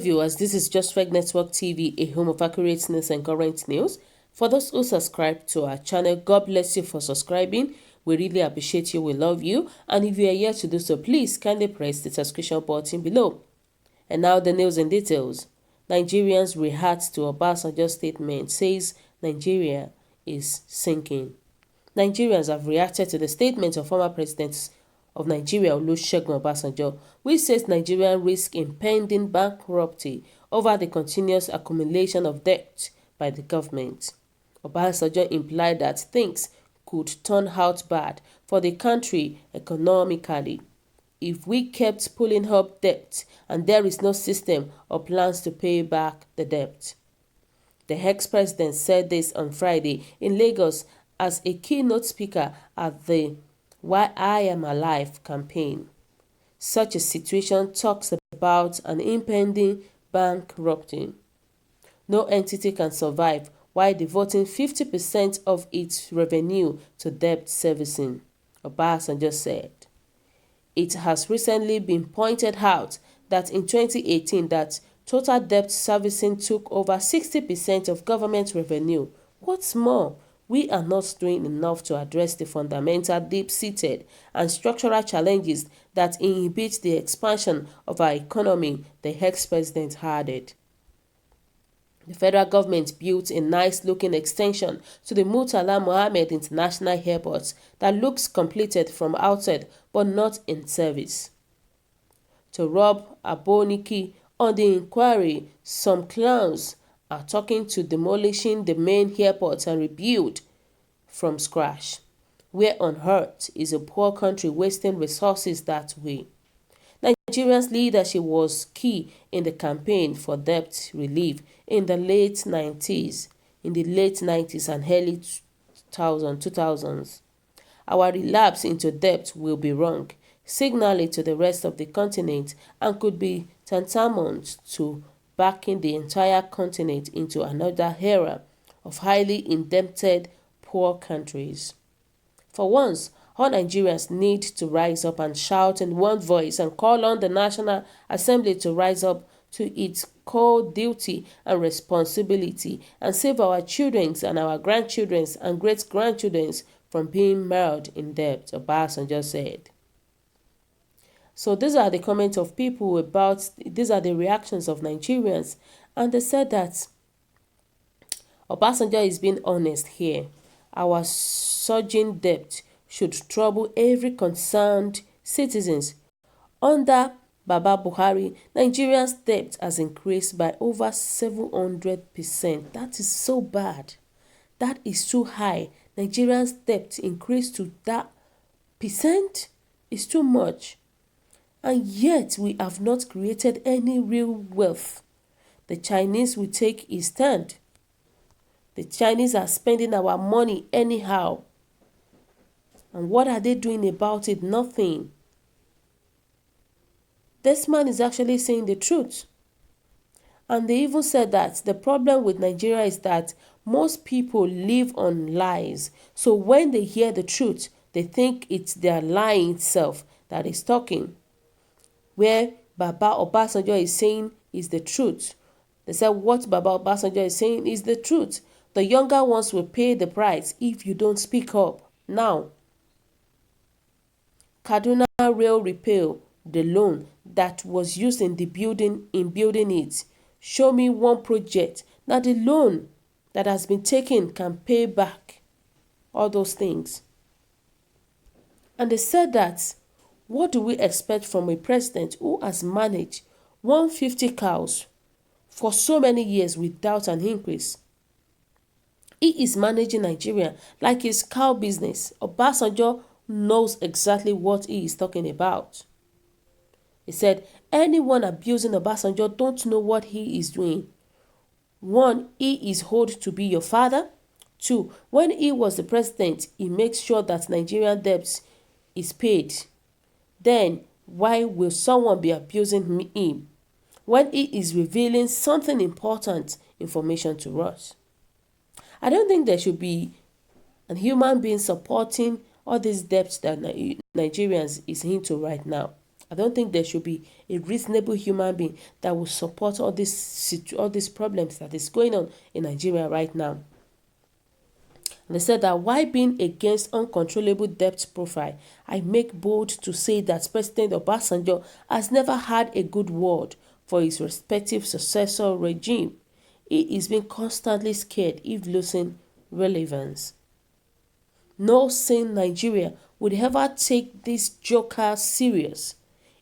viewers, this is Just Fake Network TV, a home of accurate news and current news. For those who subscribe to our channel, God bless you for subscribing. We really appreciate you, we love you. And if you are yet to do so, please kindly press the subscription button below. And now the news in details. Nigerians react to Obasanjo's statement, says Nigeria is sinking. Nigerians have reacted to the statement of former President of Nigeria, Olusegun Obasanjo, which says Nigeria risk impending bankruptcy over the continuous accumulation of debt by the government. Obasanjo implied that things could turn out bad for the country economically if we kept pulling up debt and there is no system or plans to pay back the debt. The ex-president said this on Friday in Lagos as a keynote speaker at the Why I Am Alive campaign. Such a situation talks about an impending bankruptcy. No entity can survive while devoting 50% of its revenue to debt servicing, Obasanjo said. It has recently been pointed out that in 2018 that total debt servicing took over 60% of government revenue. What's more, we are not doing enough to address the fundamental, deep-seated and structural challenges that inhibit the expansion of our economy, the ex-president added. The federal government built a nice-looking extension to the Murtala Mohammed International Airport that looks completed from outside but not in service. To rub Aboniki on the inquiry, some clowns are talking to demolishing the main airport and rebuild from scratch. Where on earth is a poor country wasting resources that way? Nigeria's leadership was key in the campaign for debt relief in the late 90s and early 2000s. Our relapse into debt will be wrong, signaling to the rest of the continent, and could be tantamount to backing the entire continent into another era of highly indebted poor countries. For once, all Nigerians need to rise up and shout in one voice and call on the National Assembly to rise up to its core duty and responsibility and save our children's and our grandchildren's and great-grandchildren's from being mired in debt, Obasanjo said. So these are the comments of people these are the reactions of Nigerians, and they said that Obasanjo is being honest here. Our surging debt should trouble every concerned citizens. Under Baba Buhari, Nigeria's debt has increased by over 700%. That is so bad. That is too high. Nigeria's debt increased to that percent is too much. And yet we have not created any real wealth. The Chinese will take a stand. The Chinese are spending our money anyhow. And what are they doing about it? Nothing. This man is actually saying the truth. And they even said that the problem with Nigeria is that most people live on lies. So when they hear the truth, they think it's their lie itself that is talking. Where Baba Obasanjo is saying is the truth. They said what Baba Obasanjo is saying is the truth. The younger ones will pay the price if you don't speak up. Now, Kaduna Rail repeal the loan that was used in building it. Show me one project that the loan that has been taken can pay back all those things. And they said that what do we expect from a president who has managed 150 cows for so many years without an increase? He is managing Nigeria like his cow business. Obasanjo knows exactly what he is talking about. He said, anyone abusing Obasanjo don't know what he is doing. 1, he is old to be your father. 2, when he was the president, he makes sure that Nigerian debt is paid. Then, why will someone be abusing him when he is revealing something important information to us? I don't think there should be a human being supporting all these debts that Nigerians is into right now. I don't think there should be a reasonable human being that will support all these problems that is going on in Nigeria right now. And they said that why being against uncontrollable debt profile, I make bold to say that President Obasanjo has never had a good word for his respective successor regime. He is being constantly scared if losing relevance. No sane Nigeria would ever take this joker serious.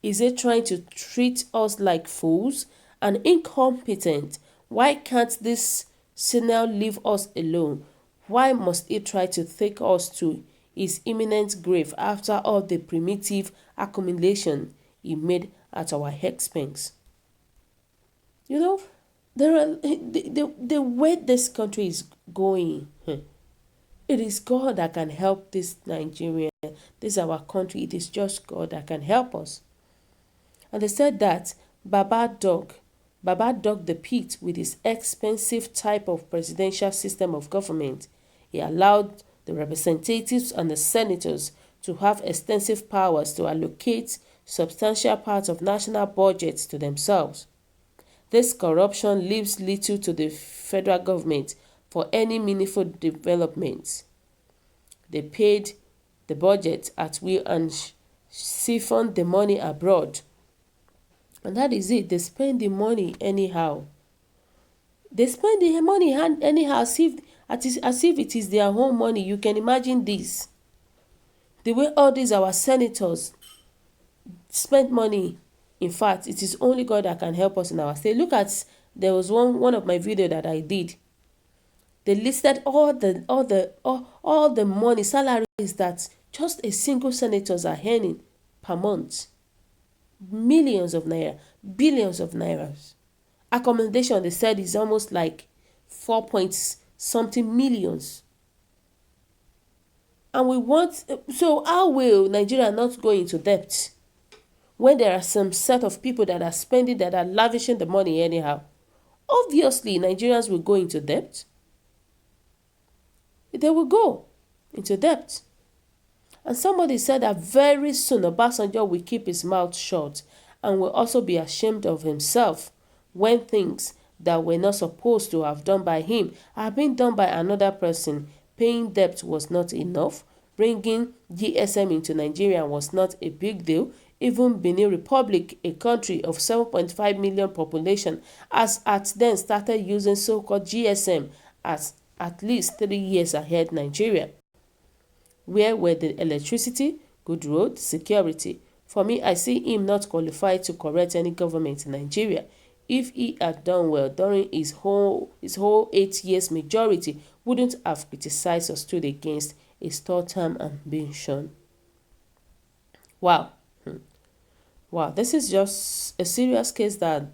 Is it trying to treat us like fools and incompetent? Why can't this senile leave us alone? Why must he try to take us to his imminent grave after all the primitive accumulation he made at our expense? You know, there are the way this country is going. It is God that can help this Nigeria, this our country. It is just God that can help us. And they said that Baba dug the pit with his expensive type of presidential system of government. He allowed the representatives and the senators to have extensive powers to allocate substantial parts of national budgets to themselves. This corruption leaves little to the federal government for any meaningful development. They paid the budget at will and siphoned the money abroad. And that is it. They spend the money anyhow. They spend the money anyhow as if it is their own money. You can imagine this. The way all these our senators spend money. In fact, it is only God that can help us in our state. Look at, there was one of my video that I did. They listed all the money, salaries that just a single senators are earning per month. Millions of naira, billions of nairas. Accommodation, they said, is almost like 4 point something millions. And we want, so how will Nigeria not go into debt when there are some set of people that are spending, that are lavishing the money anyhow? Obviously, Nigerians will go into debt. They will go into debt. And somebody said that very soon Obasanjo will keep his mouth shut and will also be ashamed of himself when things that were not supposed to have done by him are being done by another person. Paying debt was not enough. Bringing GSM into Nigeria was not a big deal. Even Benin Republic, a country of 7.5 million population, has at then started using so-called GSM as at least 3 years ahead Nigeria. Where were the electricity, good road, security? For me, I see him not qualified to correct any government in Nigeria. If he had done well during his whole 8 years majority, wouldn't have criticized or stood against his third-term ambition. Wow. Wow, this is just a serious case that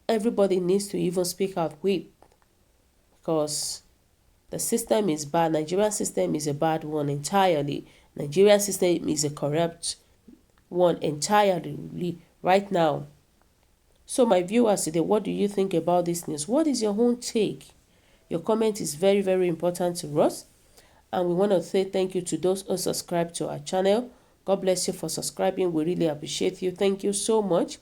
everybody needs to even speak out with, because the system is bad. Nigerian system is a bad one entirely. Nigerian system is a corrupt one entirely right now. So my viewers today, what do you think about this news? What is your own take? Your comment is very, very important to us. And we want to say thank you to those who subscribe to our channel. God bless you for subscribing. We really appreciate you. Thank you so much.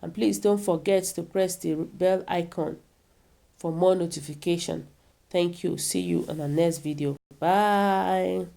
And please don't forget to press the bell icon for more notification. Thank you. See you on our next video. Bye.